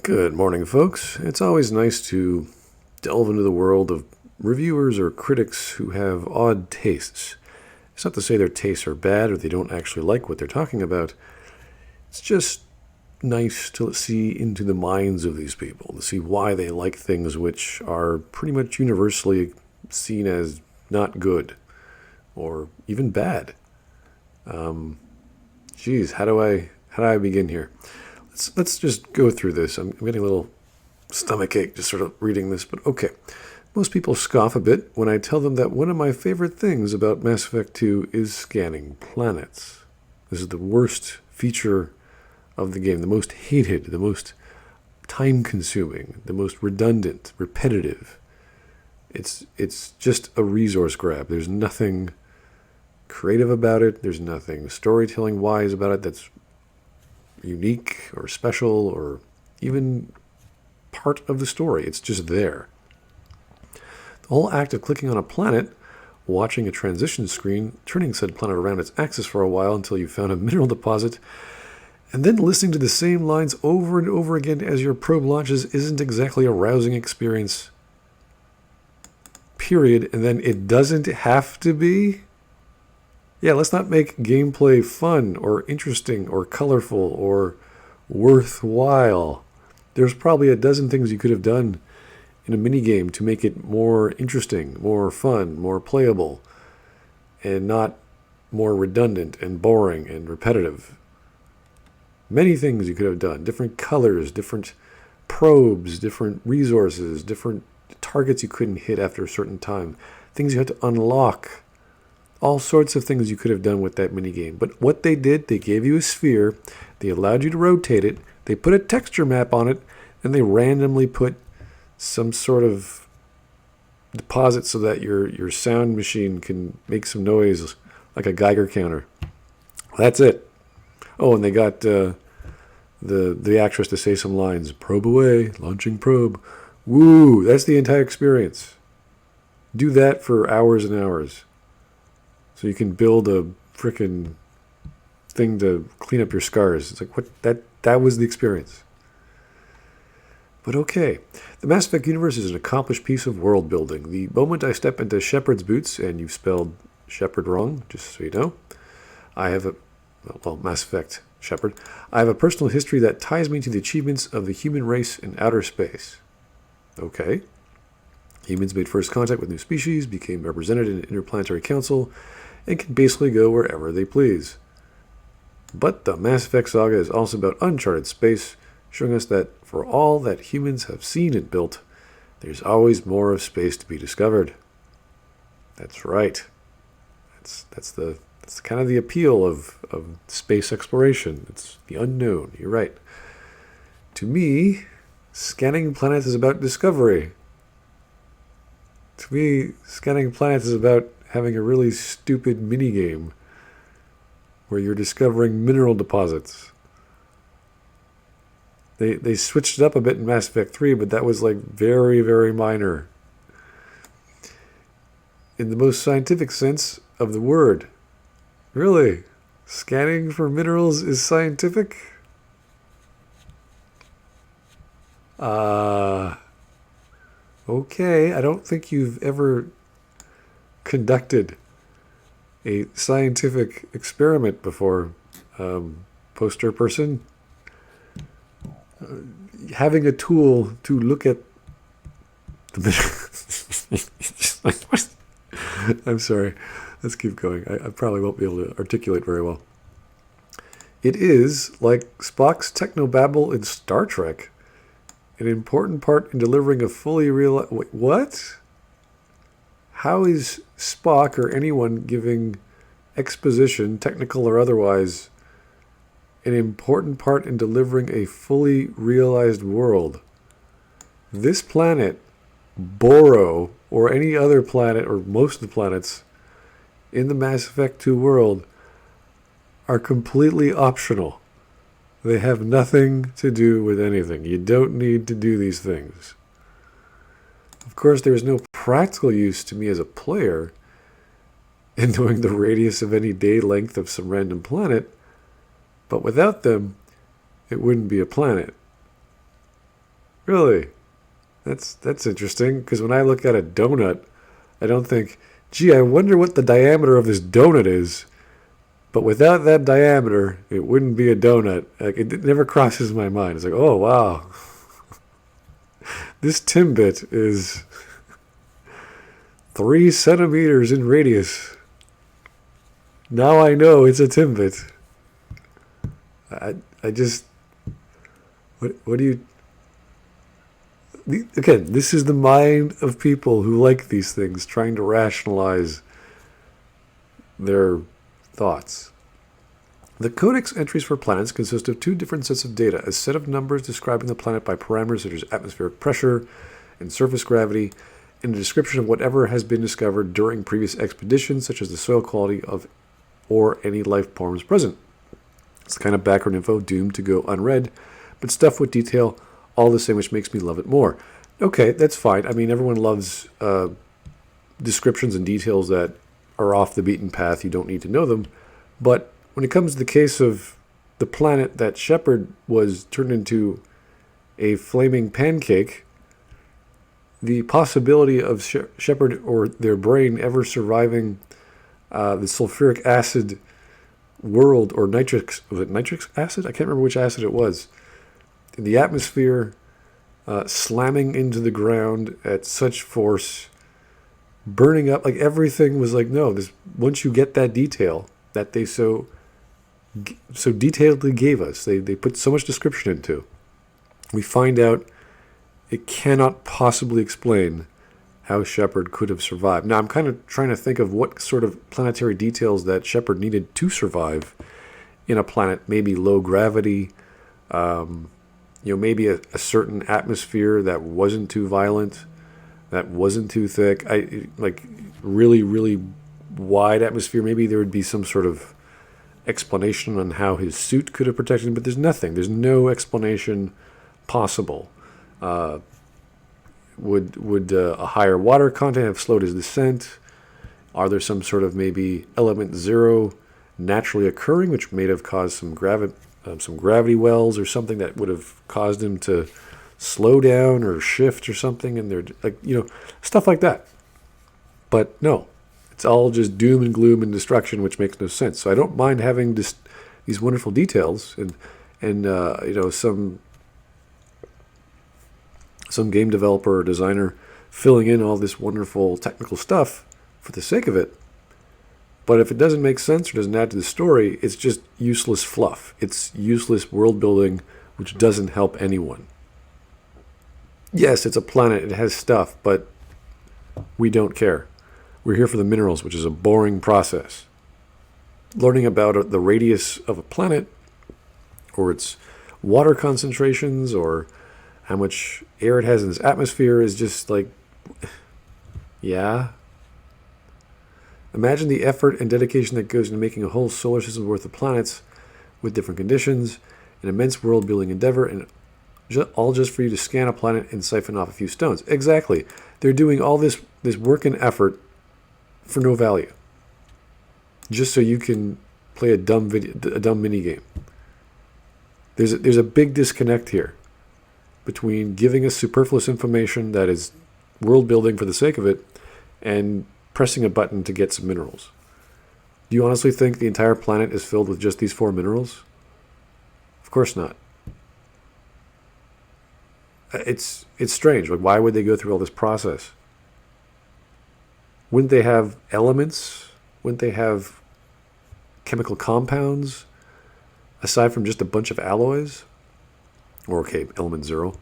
Good morning, folks. It's always nice to delve into the world of reviewers or critics who have odd tastes. It's not to say their tastes are bad or they don't actually like what they're talking about. It's just nice to see into the minds of these people, to see why they like things which are pretty much universally seen as not good or even bad. Geez, how do I begin here? Let's just go through this. I'm getting a little stomach ache just sort of reading this, but okay. Most people scoff a bit when I tell them that one of my favorite things about Mass Effect 2 is scanning planets. This is the worst feature of the game, the most hated, the most time-consuming, the most redundant, repetitive. It's just a resource grab. There's nothing creative about it. There's nothing storytelling-wise about it that's unique or special or even part of the story. It's just there. The whole act of clicking on a planet, watching a transition screen, turning said planet around its axis for a while until you found a mineral deposit, and then listening to the same lines over and over again as your probe launches isn't exactly a rousing experience. Period. And then it doesn't have to be? Yeah, let's not make gameplay fun or interesting or colorful or worthwhile. There's probably a dozen things you could have done in a minigame to make it more interesting, more fun, more playable, and not more redundant and boring and repetitive. Many things you could have done. Different colors, different probes, different resources, different targets you couldn't hit after a certain time. Things you had to unlock. All sorts of things you could have done with that minigame. But what they did, they gave you a sphere, they allowed you to rotate it, they put a texture map on it, and they randomly put some sort of deposit so that your sound machine can make some noise like a Geiger counter. That's it. Oh, and they got the actress to say some lines. Probe away, launching probe. Woo, that's the entire experience. Do that for hours and hours. So you can build a frickin' thing to clean up your scars. It's like, what? That was the experience. But okay. The Mass Effect universe is an accomplished piece of world building. The moment I step into Shepard's boots, and you've spelled Shepard wrong, just so you know, I have Mass Effect Shepard. I have a personal history that ties me to the achievements of the human race in outer space. Okay. Humans made first contact with new species, became represented in an interplanetary council, and can basically go wherever they please. But the Mass Effect saga is also about uncharted space, showing us that for all that humans have seen and built, there's always more of space to be discovered. That's right. That's kind of the appeal of space exploration. It's the unknown. You're right. To me, scanning planets is about discovery. To me, scanning planets is about having a really stupid minigame where you're discovering mineral deposits. They switched it up a bit in Mass Effect 3, but that was like very, very minor. In the most scientific sense of the word. Really? Scanning for minerals is scientific? Okay, I don't think you've ever conducted a scientific experiment before, poster person. Having a tool to look at the I'm sorry. Let's keep going. I probably won't be able to articulate very well. It is, like Spock's technobabble in Star Trek, an important part in delivering a fully real... Wait, what? How is Spock or anyone giving exposition, technical or otherwise, an important part in delivering a fully realized world? This planet, Boro, or any other planet, or most of the planets in the Mass Effect 2 world, are completely optional. They have nothing to do with anything. You don't need to do these things. Of course, there is no practical use to me as a player in knowing the radius of any day length of some random planet, but without them, it wouldn't be a planet. Really? That's interesting, because when I look at a donut, I don't think, gee, I wonder what the diameter of this donut is. But without that diameter, it wouldn't be a donut. Like, it never crosses my mind. It's like, oh, wow. This Timbit is 3 centimeters in radius. Now I know it's a Timbit. I just... What do you... Again, this is the mind of people who like these things, trying to rationalize their thoughts. The codex entries for planets consist of 2 different sets of data: a set of numbers describing the planet by parameters such as atmospheric pressure and surface gravity, and a description of whatever has been discovered during previous expeditions, such as the soil quality of or any life forms present. It's the kind of background info doomed to go unread, but stuff with detail all the same, which makes me love it more. Okay, that's fine. I mean, everyone loves descriptions and details that are off the beaten path. You don't need to know them. But when it comes to the case of the planet that Shepard was turned into a flaming pancake, the possibility of Shepard or their brain ever surviving the sulfuric acid world, or nitric acid? I can't remember which acid it was. In the atmosphere, slamming into the ground at such force, burning up, like everything was like, no, this, once you get that detail that they so detailedly gave us, they put so much description into, we find out it cannot possibly explain how Shepard could have survived. Now, I'm kind of trying to think of what sort of planetary details that Shepard needed to survive in a planet, maybe low gravity, maybe a certain atmosphere that wasn't too violent, that wasn't too thick. Like really, really wide atmosphere. Maybe there would be some sort of explanation on how his suit could have protected him, but there's nothing. There's no explanation possible. Would a higher water content have slowed his descent? Are there some sort of maybe element 0 naturally occurring, which may have caused some gravity wells or something that would have caused him to slow down or shift or something? And they're like, stuff like that. But no, it's all just doom and gloom and destruction, which makes no sense. So I don't mind having these wonderful details and some game developer or designer filling in all this wonderful technical stuff for the sake of it. But if it doesn't make sense or doesn't add to the story, it's just useless fluff. It's useless world building, which doesn't help anyone. Yes, it's a planet, it has stuff, but we don't care. We're here for the minerals, which is a boring process. Learning about the radius of a planet, or its water concentrations, or how much air it has in its atmosphere is just like, yeah. Imagine the effort and dedication that goes into making a whole solar system worth of planets with different conditions, an immense world-building endeavor, and all just for you to scan a planet and siphon off a few stones. Exactly. They're doing all this work and effort for no value, just so you can play a dumb minigame. There's a big disconnect here between giving us superfluous information that is world building for the sake of it and pressing a button to get some minerals. Do you honestly think the entire planet is filled with just these 4 minerals? Of course not. It's strange. Like, why would they go through all this process? Wouldn't they have elements? Wouldn't they have chemical compounds aside from just a bunch of alloys? Or, okay, element 0.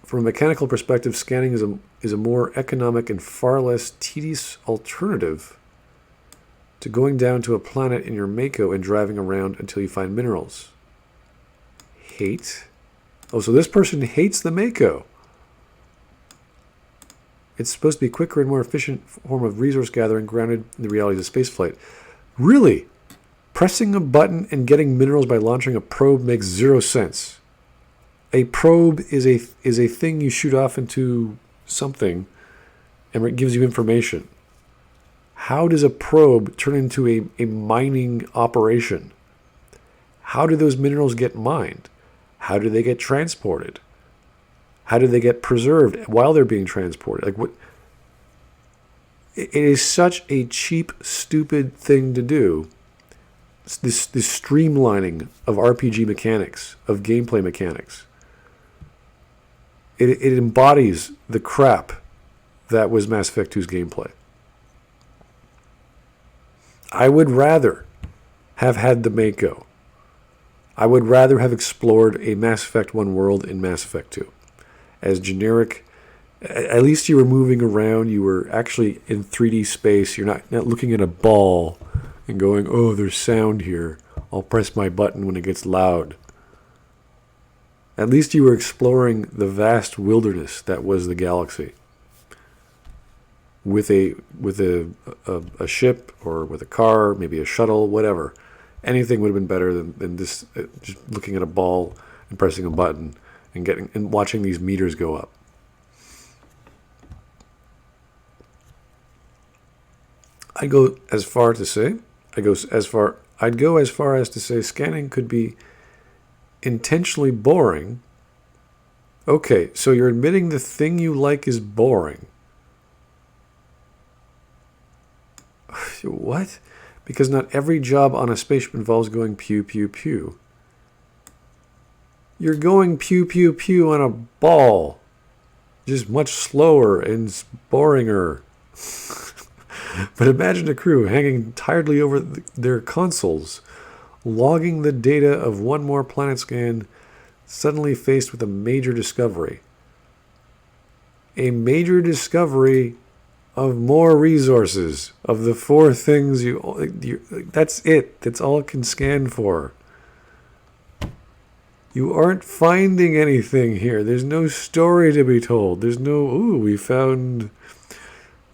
From a mechanical perspective, scanning is a more economic and far less tedious alternative to going down to a planet in your Mako and driving around until you find minerals. Hate? Oh, so this person hates the Mako. It's supposed to be a quicker and more efficient form of resource gathering grounded in the realities of spaceflight. Really? Pressing a button and getting minerals by launching a probe makes 0 sense. A probe is a thing you shoot off into something and it gives you information. How does a probe turn into a mining operation? How do those minerals get mined? How do they get transported? How do they get preserved while they're being transported? Like what? It is such a cheap, stupid thing to do. This streamlining of RPG mechanics, of gameplay mechanics. It embodies the crap that was Mass Effect 2's gameplay. I would rather have had the Mako. I would rather have explored a Mass Effect 1 world in Mass Effect 2. As generic, at least you were moving around, you were actually in 3D space, you're not looking at a ball and going, oh, there's sound here. I'll press my button when it gets loud. At least you were exploring the vast wilderness that was the galaxy. With a ship or with a car, maybe a shuttle, whatever. Anything would have been better than this, just looking at a ball and pressing a button and watching these meters go up. I'd go as far as to say scanning could be intentionally boring. Okay, so you're admitting the thing you like is boring. What? Because not every job on a spaceship involves going pew, pew, pew. You're going pew, pew, pew on a ball. Just much slower and boringer. But imagine a crew hanging tiredly over their consoles, logging the data of one more planet scan, suddenly faced with a major discovery. A major discovery of more resources, of the four things that's it. That's all it can scan for. You aren't finding anything here. There's no story to be told. There's no, we found,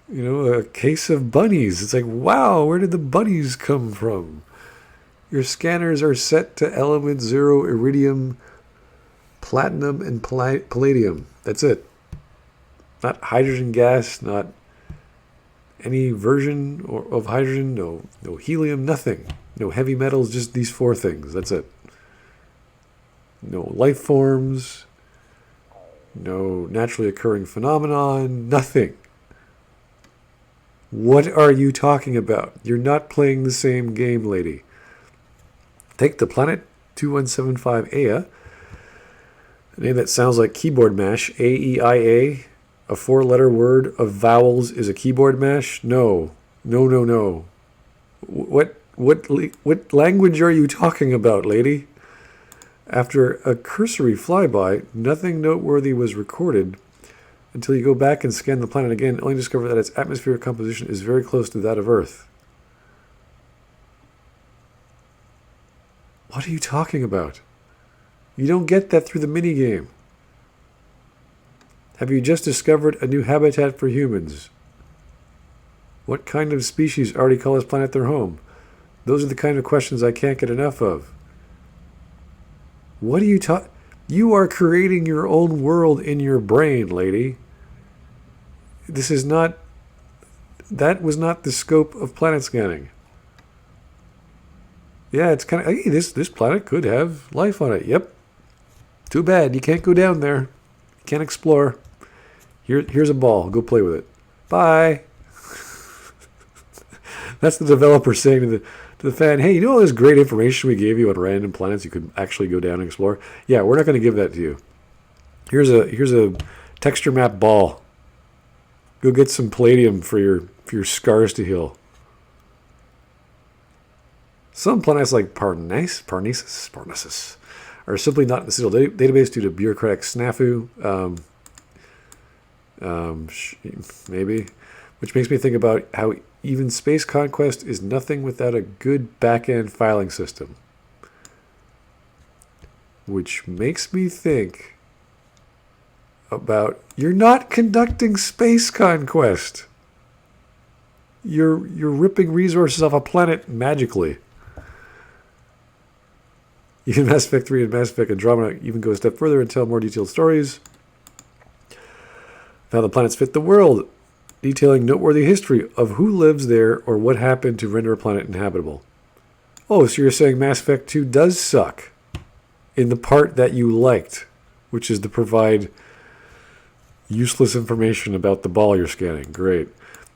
a case of bunnies. It's like, wow, where did the bunnies come from? Your scanners are set to element 0, iridium, platinum, and palladium. That's it. Not hydrogen gas, not any version of hydrogen, no helium, nothing. No heavy metals, just these four things. That's it. No life forms, no naturally occurring phenomenon, nothing. What are you talking about? You're not playing the same game, lady. Take the planet 2175 Ea, a name that sounds like keyboard mash, A-E-I-A, a four-letter word of vowels is a keyboard mash? No. What language are you talking about, lady? After a cursory flyby, nothing noteworthy was recorded until you go back and scan the planet again, only discover that its atmospheric composition is very close to that of Earth. What are you talking about? You don't get that through the minigame. Have you just discovered a new habitat for humans? What kind of species already call this planet their home? Those are the kind of questions I can't get enough of. What are you talking? You are creating your own world in your brain, lady. This is not... That was not the scope of planet scanning. Yeah, it's kind of... Hey, this planet could have life on it. Yep. Too bad. You can't go down there. You can't explore. Here's a ball. Go play with it. Bye. That's the developer saying to the fan, hey, you know all this great information we gave you on random planets you could actually go down and explore? Yeah, we're not going to give that to you. Here's a texture map ball. Go get some palladium for your scars to heal. Some planets like Parnassus are simply not in the Citadel database due to bureaucratic snafu. Maybe. Which makes me think about how even space conquest is nothing without a good back-end filing system. Which makes me think about, you're not conducting space conquest. You're ripping resources off a planet magically. Even Mass Effect 3 and Mass Effect Andromeda even go a step further and tell more detailed stories. How the planets fit the world, detailing noteworthy history of who lives there or what happened to render a planet inhabitable. Oh, so you're saying Mass Effect 2 does suck? in the part that you liked, which is to provide useless information about the ball you're scanning. Great.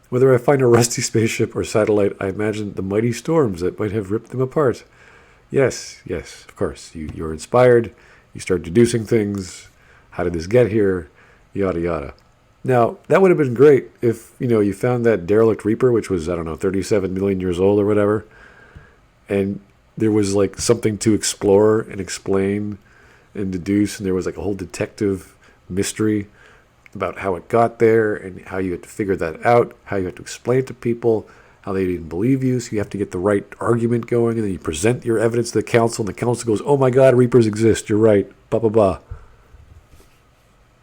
Whether I find a rusty spaceship or satellite, I imagine the mighty storms that might have ripped them apart. Yes, of course. You're inspired. You start deducing things. How did this get here? Yada, yada. Now, that would have been great if, you found that derelict Reaper, which was, 37 million years old or whatever, and there was, like, something to explore and explain and deduce, and there was, like, a whole detective mystery about how it got there and how you had to figure that out, how you had to explain it to people, how they didn't believe you, so you have to get the right argument going, and then you present your evidence to the council, and the council goes, oh my god, Reapers exist, you're right, blah, blah, blah.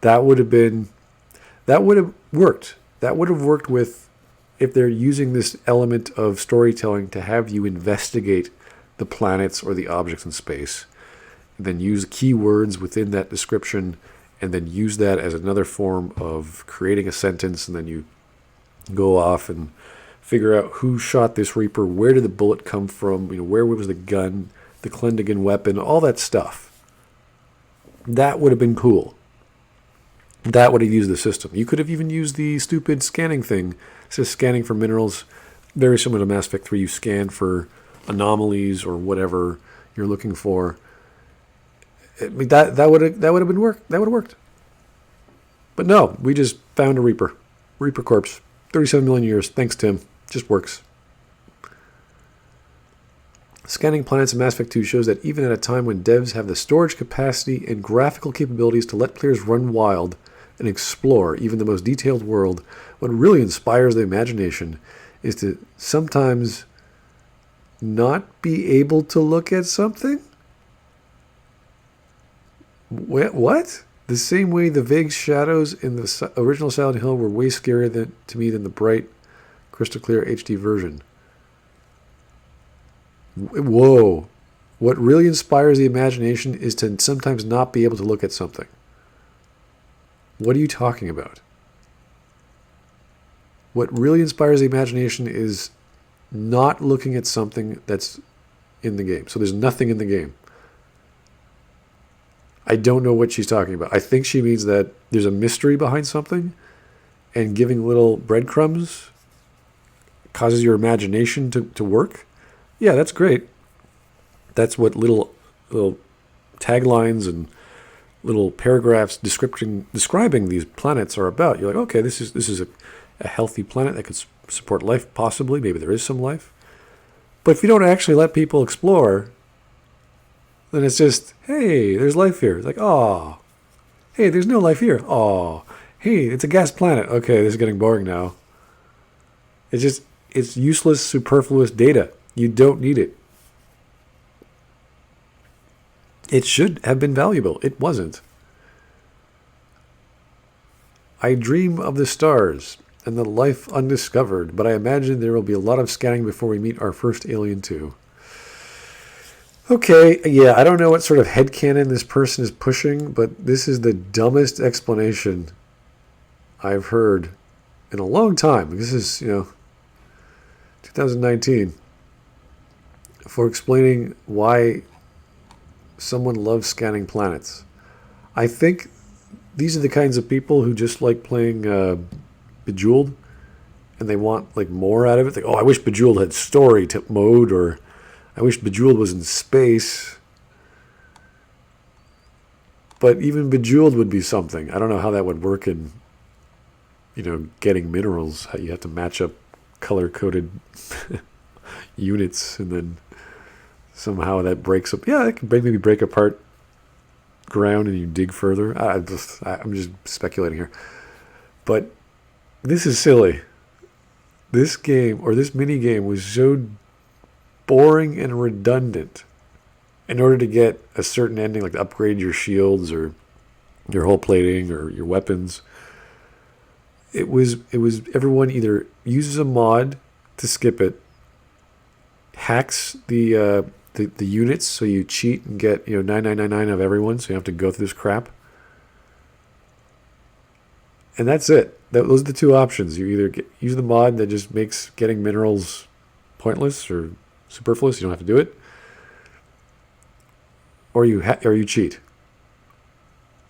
That would have worked. That would have worked with, if they're using this element of storytelling to have you investigate the planets or the objects in space, and then use keywords within that description, and then use that as another form of creating a sentence, and then you go off and figure out who shot this Reaper, where did the bullet come from, where was the gun, the Klendigan weapon, all that stuff. That would have been cool. That would have used the system. You could have even used the stupid scanning thing. It says scanning for minerals. Very similar to Mass Effect 3. You scan for anomalies or whatever you're looking for. That would have been work. That would have worked. But no, we just found a Reaper corpse. 37 million years. Thanks, Tim. Just works. Scanning planets in Mass Effect 2 shows that even at a time when devs have the storage capacity and graphical capabilities to let players run wild and explore even the most detailed world, what really inspires the imagination is to sometimes not be able to look at something? What? The same way the vague shadows in the original Silent Hill were way scarier to me than the bright, crystal clear HD version. Whoa. What really inspires the imagination is to sometimes not be able to look at something. What are you talking about? What really inspires the imagination is not looking at something that's in the game. So there's nothing in the game. I don't know what she's talking about. I think she means that there's a mystery behind something, and giving little breadcrumbs causes your imagination to work. Yeah, that's great. That's what little taglines and little paragraphs describing these planets are about. You're like, okay, this is a healthy planet that could support life, possibly. Maybe there is some life. But if you don't actually let people explore, then it's just, hey, there's life here. It's like, oh, hey, there's no life here. Oh, hey, it's a gas planet. Okay, this is getting boring now. It's useless, superfluous data. You don't need it. It should have been valuable. It wasn't. I dream of the stars and the life undiscovered, but I imagine there will be a lot of scanning before we meet our first alien too. Okay, yeah, I don't know what sort of headcanon this person is pushing, but this is the dumbest explanation I've heard in a long time. This is, 2019. For explaining why someone loves scanning planets. I think these are the kinds of people who just like playing Bejeweled, and they want like more out of it. Like, oh, I wish Bejeweled had story mode, or I wish Bejeweled was in space. But even Bejeweled would be something. I don't know how that would work in, getting minerals. How you have to match up color-coded units, and then somehow that breaks up. Yeah, it can maybe break apart ground and you dig further. I'm just speculating here. But this is silly. This game, or this mini game, was so boring and redundant in order to get a certain ending, like to upgrade your shields or your hull plating or your weapons. It was everyone either uses a mod to skip it, hacks the units so you cheat and get 9999 of everyone, so you have to go through this crap, and that's it. Those are the two options. You either use the mod that just makes getting minerals pointless or superfluous, you don't have to do it, or you cheat.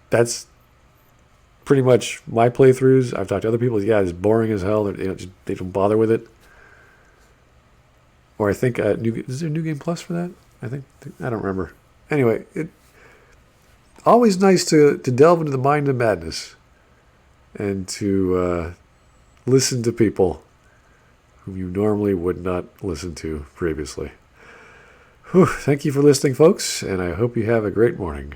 That's pretty much my playthroughs. I've talked to other people. Yeah, it's boring as hell. They don't bother with it. Or I think is there New Game Plus for that? I don't remember. Anyway, always nice to delve into the mind of madness and to listen to people whom you normally would not listen to previously. Whew, thank you for listening, folks, and I hope you have a great morning.